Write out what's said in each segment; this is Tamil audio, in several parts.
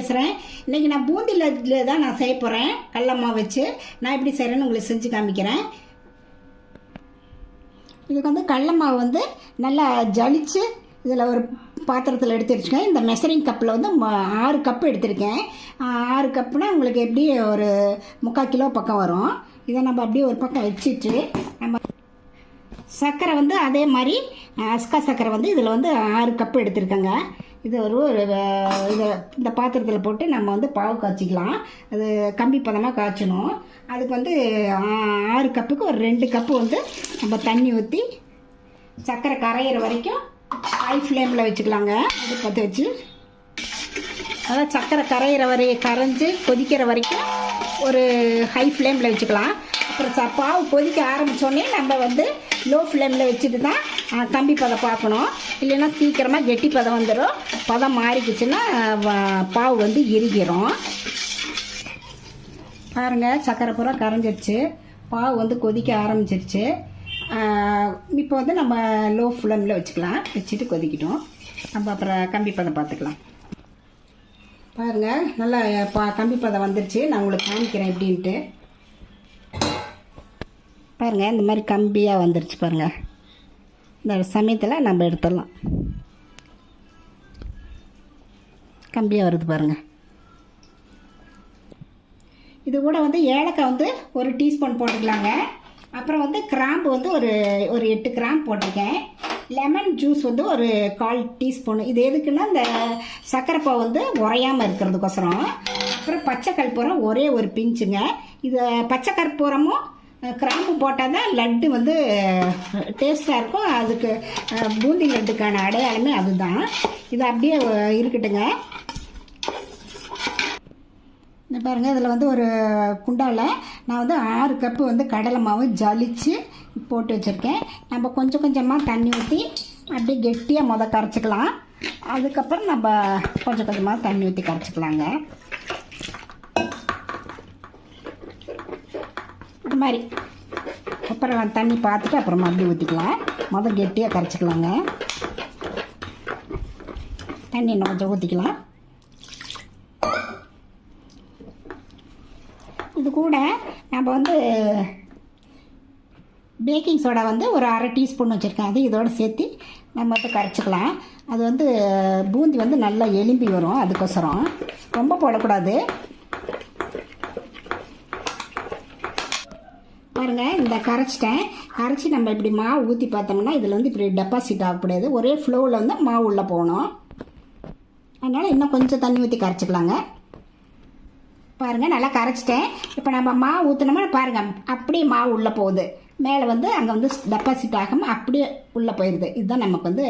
பேசுகிறேன். இன்றைக்கி நான் பூந்தி லட்டு தான் நான் செய்ய போகிறேன். கடல மாவு வச்சு நான் எப்படி செய்கிறேன்னு உங்களுக்கு செஞ்சு காமிக்கிறேன். இதுக்கு வந்து கடல மாவு வந்து நல்லா ஜலிச்சு இதில் ஒரு பாத்திரத்தில் எடுத்து வச்சுக்கேன். இந்த மெஷரிங் கப்பில் வந்து 6 கப்பு எடுத்திருக்கேன். 6 கப்புனா உங்களுக்கு எப்படி ஒரு 3/4 கிலோ பக்கம் வரும். இதை நம்ம அப்படியே ஒரு பக்கம் வச்சுட்டு நம்ம சர்க்கரை வந்து அதே மாதிரி அஸ்கா சர்க்கரை வந்து இதில் வந்து 6 கப்பு எடுத்துருக்கேங்க. இது ஒரு இதை இந்த பாத்திரத்தில் போட்டு நம்ம வந்து பாவு காய்ச்சிக்கலாம். அது கம்பி பதமாக காய்ச்சணும். அதுக்கு வந்து 6 கப்புக்கு ஒரு 2 கப்பு வந்து நம்ம தண்ணி ஊற்றி சர்க்கரை கரையிற வரைக்கும் ஹை ஃப்ளேமில் வச்சுக்கலாங்க. அது பற்ற வச்சு அதான் சர்க்கரை கரைஞ்சு கொதிக்கிற வரைக்கும் ஒரு ஹை ஃப்ளேமில் வச்சுக்கலாம். அப்புறம் பாவு கொதிக்க ஆரம்பித்தோடனே நம்ம வந்து லோ ஃப்ளேமில் வச்சுட்டு தான் கம்பி பதம் பார்க்கணும். இல்லைன்னா சீக்கிரமாக கெட்டி பதம் வந்துடும். பதம் மாறிக்குச்சுன்னா பாவு வந்து இறுகிரும். பாருங்கள், சர்க்கரை பூரா கரைஞ்சிருச்சு, பாவு வந்து கொதிக்க ஆரம்பிச்சிருச்சு. இப்போ வந்து நம்ம லோ ஃப்ளேமில் வச்சுக்கலாம். வச்சுட்டு கொதிக்கிட்டோம். நம்ம அப்புறம் கம்பி பதம் பார்த்துக்கலாம். பாருங்கள், நல்லா கம்பி பதம் வந்துருச்சு. நான் உங்களுக்கு காமிக்கிறேன் எப்படின்ட்டு. பாருங்கள், இந்த மாதிரி கம்பியாக வந்துருச்சு பாருங்கள். இந்த சமயத்தில் நம்ம எடுத்துடலாம். கம்பியாக வருது பாருங்கள். இது கூட வந்து ஏலக்காய் வந்து 1 டீஸ்பூன் போட்டுக்கலாங்க. அப்புறம் வந்து கிராம்பு வந்து ஒரு 8 கிராம்பு போட்டிருக்கேன். லெமன் ஜூஸ் வந்து ஒரு 1/4 டீஸ்பூன். இது எதுக்குன்னா இந்த சர்க்கரை பாவு வந்து உரையாமல் இருக்கிறதுக்கோசரம். அப்புறம் பச்சை கற்பூரம் ஒரே ஒரு பிஞ்சுங்க. இது பச்சை கற்பூரமும் கிராம்பு போட்டால் தான் லட்டு வந்து டேஸ்ட்டாக இருக்கும். அதுக்கு பூந்தி லட்டுக்கான அடையாளமே அதுதான். இது அப்படியே இருக்கட்டுங்க. இந்த பாருங்கள், இதில் வந்து ஒரு குண்டாவில் நான் வந்து 6 கப்பு வந்து கடலை மாவு ஜலிச்சு போட்டு வச்சுருக்கேன். நம்ம கொஞ்சம் கொஞ்சமாக தண்ணி ஊற்றி அப்படியே கெட்டியாக கரைச்சிக்கலாம். அதுக்கப்புறம் நம்ம கொஞ்சம் கொஞ்சமாக தண்ணி ஊற்றி கரைச்சிக்கலாங்க. இது மாதிரி அப்புறம் தண்ணி பார்த்துட்டு அப்புறமா அப்படி ஊற்றிக்கலாம். கெட்டியாக கரைச்சிக்கலாங்க. தண்ணி இன்னும் கொஞ்சம் ஊற்றிக்கலாம். இது கூட நம்ம வந்து பேக்கிங் சோடா வந்து ஒரு 1/2 டீஸ்பூன் வச்சுருக்கேன். அது இதோடு சேர்த்து நம்ம வந்து கரைச்சிக்கலாம். அது வந்து பூந்தி வந்து நல்லா எலும்பி வரும். அதுக்கோசரம் ரொம்ப போடக்கூடாது. பாருங்கள், இந்த கரைச்சி நம்ம இப்படி மாவு ஊற்றி பார்த்தோம்னா இதில் வந்து இப்படி டெபாசிட் ஆகக்கூடாது. ஒரே ஃப்ளோவில் வந்து மாவு உள்ளே போகணும். அதனால் இன்னும் கொஞ்சம் தண்ணி ஊற்றி கரைச்சிக்கலாங்க. பாருங்கள், நல்லா கரைச்சிட்டேன். இப்போ நம்ம மாவு ஊற்றினோம்னா பாருங்கள், அப்படியே மாவு உள்ளே போகுது. மேலே வந்து அங்கே வந்து டெபாசிட் ஆகாமல் அப்படியே உள்ளே போயிடுது. இதுதான் நமக்கு வந்து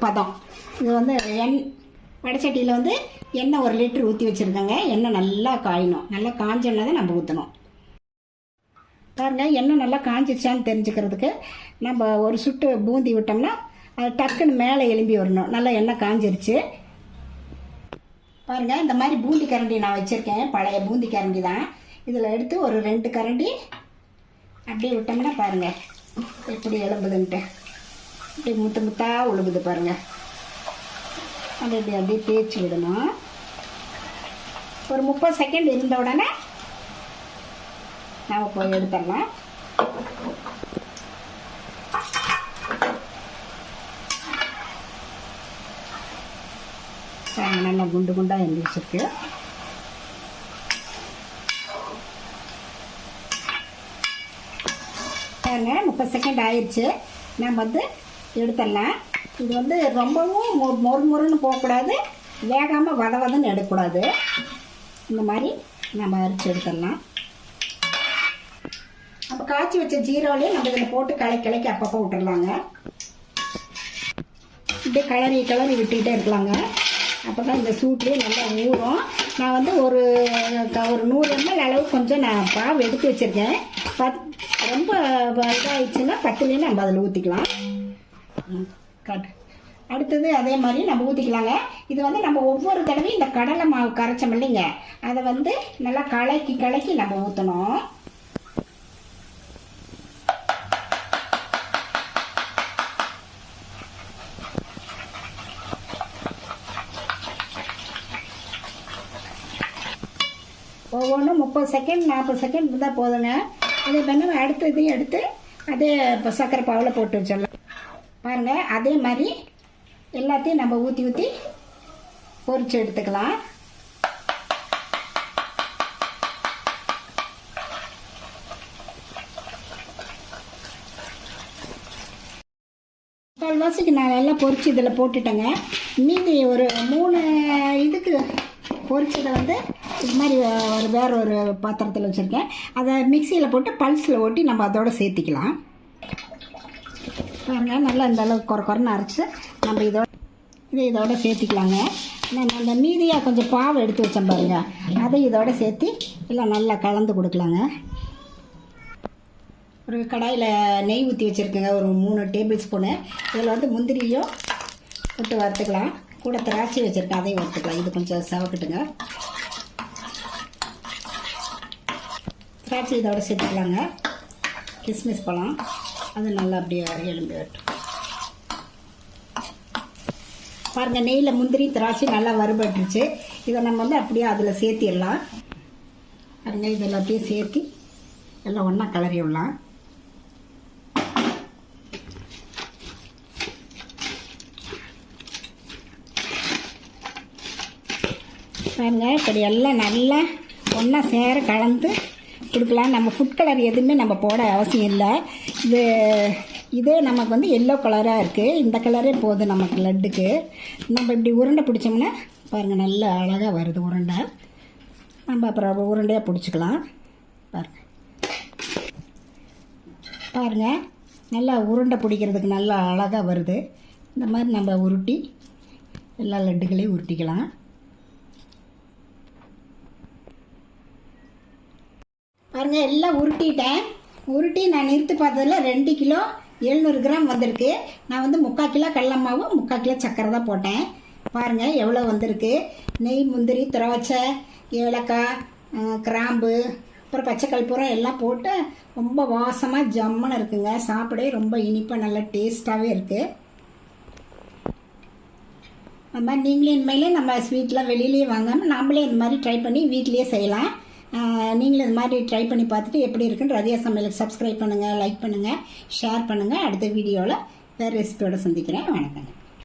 பதம். இது வந்து வடைச்சட்டியில் வந்து எண்ணெய் 1 லிட்டர் ஊற்றி வச்சுருக்கேங்க. எண்ணெய் நல்லா காயணும். நல்லா காஞ்சோன்னா தான் நம்ம ஊற்றணும். பாருங்கள், எண்ணெய் நல்லா காஞ்சிச்சான்னு தெரிஞ்சுக்கிறதுக்கு நம்ம ஒரு சுட்டு பூந்தி விட்டோம்னா அது டக்குன்னு மேலே எலும்பி வரணும். நல்லா எண்ணெய் காஞ்சிருச்சு. பாருங்கள், இந்த மாதிரி பூந்தி கரண்டி நான் வச்சுருக்கேன். பழைய பூந்தி கரண்டி தான். இதில் எடுத்து ஒரு 2 கரண்டி அப்படியே விட்டோம்னா பாருங்கள் எப்படி எலும்புதுன்ட்டு. இப்படி முத்தாக உழுகுது பாருங்கள். அது அப்படியே தேய்ச்சி விடணும். ஒரு 30 செகண்ட் இருந்த உடனே நாம் போய் எடுத்துடலாம். நல்லா குண்டு குண்டாக எழுந்திரிச்சிருக்கு. பாருங்க, 30 செகண்ட் ஆயிடுச்சு. நம்ம வந்து எடுத்துடலாம். இது வந்து ரொம்பவும் மொறுன்னு போகக்கூடாது, வேகாமல் வதன்னு எடுக்கக்கூடாது. இந்த மாதிரி நம்ம அரைச்சி எடுத்துடலாம். நம்ம காய்ச்சி வச்ச ஜீரோலையே நம்ம இதில் போட்டு கிளக்கி அப்பப்போ விட்டுடலாங்க. இப்படியே கிளறி விட்டுக்கிட்டே இருக்கலாங்க. அப்போ தான் இந்த சூட்லேயே நல்லா ஊறும். நான் வந்து ஒரு 100 ml அளவு கொஞ்சம் நான் பாவு எடுத்து வச்சுருக்கேன். ரொம்ப இதாகிடுச்சுன்னா 10 நம்ம அதில் ஊற்றிக்கலாம். அடுத்தது அதே மாதிரி நம்ம ஊற்றிக்கலாங்க. இது வந்து நம்ம ஒவ்வொரு தடவையும் இந்த கடலை மாவு கரைச்சோம் இல்லைங்க, அதை வந்து நல்லா கலக்கி நம்ம ஊற்றணும். ஒவ்வொன்றும் 30 செகண்ட் 40 செகண்ட் இருந்தால் போதுங்க. அதே பண்ண அடுத்த இதையும் எடுத்து அதே இப்போ சர்க்கரை பாவில் போட்டு வச்சிடலாம். பாருங்கள், அதே மாதிரி எல்லாத்தையும் நம்ம ஊற்றி ஊற்றி பொரிச்சு எடுத்துக்கலாம். கால்வாசிக்கு நான் எல்லாம் பொரிச்சு இதில் போட்டுட்டேங்க. மீதி ஒரு 3 இதுக்கு பொரிச்சதை வந்து இது மாதிரி வேற ஒரு பாத்திரத்தில் வச்சுருக்கேன். அதை மிக்சியில் போட்டு பல்ஸில் ஓட்டி நம்ம அதோடு சேர்த்திக்கலாம். பாருங்கள், நல்லா இந்த அளவுக்கு குறைன்னு அரைச்சி நம்ம இதோட சேர்த்திக்கலாங்க. நான் அந்த மீதியாக கொஞ்சம் பாவை எடுத்து வச்சேன் பாருங்கள், அதை இதோட சேர்த்து எல்லாம் நல்லா கலந்து கொடுக்கலாங்க. ஒரு கடாயில் நெய் ஊற்றி வச்சுருக்கேங்க, ஒரு 3 டேபிள் ஸ்பூனு. இதில் வந்து முந்திரியும் போட்டு வறுத்துக்கலாம். கூட திராட்சை வச்சுருக்கேன், அதையும் வறுத்துக்கலாம். இது கொஞ்சம் சவக்கட்டுங்க. திராட்சை இதோட சேர்த்துக்கலாங்க. கிஸ்மிஸ் பழம் அது நல்லா அப்படியே எலும்பி வரட்டும். பாருங்கள், நெய்யில் முந்திரி திராட்சை நல்லா வறுபட்டுருச்சு. இதை நம்ம வந்து அப்படியே அதில் சேர்த்திடலாம். பாருங்கள், இதில் அப்படியே சேர்த்து எல்லாம் ஒன்றா கிளறி விடலாம். பாருங்க, இப்படி எல்லாம் நல்லா ஒன்றா சேர கலந்து கொடுக்கலாம். நம்ம ஃபுட் கலர் எதுவுமே நம்ம போட அவசியம் இல்லை. இதே நமக்கு வந்து எல்லோ கலராக இருக்குது. இந்த கலரே போதும் நமக்கு லட்டுக்கு. நம்ம இப்படி உருண்டை பிடிச்சோம்னா பாருங்கள், நல்லா அழகாக வருது உருண்டை. நம்ம அப்புறம் உருண்டையாக பிடிச்சிக்கலாம். பாருங்கள், நல்லா உருண்டை பிடிக்கிறதுக்கு நல்லா அழகாக வருது. இந்த மாதிரி நம்ம உருட்டி எல்லா லட்டுகளையும் உருட்டிக்கலாம். பாருங்கள், எல்லாம் உருட்டிட்டேன். உருட்டி நான் நிறுத்தி பார்த்ததில் 2 கிலோ 700 கிராம் வந்திருக்கு. நான் வந்து 3/4 கிலோ கடலை மாவு 3/4 கிலோ சக்கரை தான் போட்டேன். பாருங்கள் எவ்வளோ வந்திருக்கு. நெய், முந்திரி, திராட்சை, ஏலக்காய், கிராம்பு, அப்புறம் பச்சை கற்பூரம் எல்லாம் போட்டு ரொம்ப வாசமாக ஜம்முன்னு இருக்குங்க. சாப்பிடவே ரொம்ப இனிப்பாக நல்ல டேஸ்ட்டாகவே இருக்குது. அது மாதிரி நீங்களே இனிமேலே நம்ம ஸ்வீட்லாம் வெளியிலேயே வாங்காமல் நாமளே இந்த மாதிரி ட்ரை பண்ணி வீட்லேயே செய்யலாம். நீங்களும் இது மாதிரி ட்ரை பண்ணி பார்த்துட்டு எப்படி இருக்குன்னு ரதியா சமையலுக்கு சப்ஸ்கிரைப் பண்ணுங்கள், லைக் பண்ணுங்கள், ஷேர் பண்ணுங்கள். அடுத்த வீடியோவில் வேறு ரெசிபியோடு சந்திக்கிறேன். வணக்கங்க.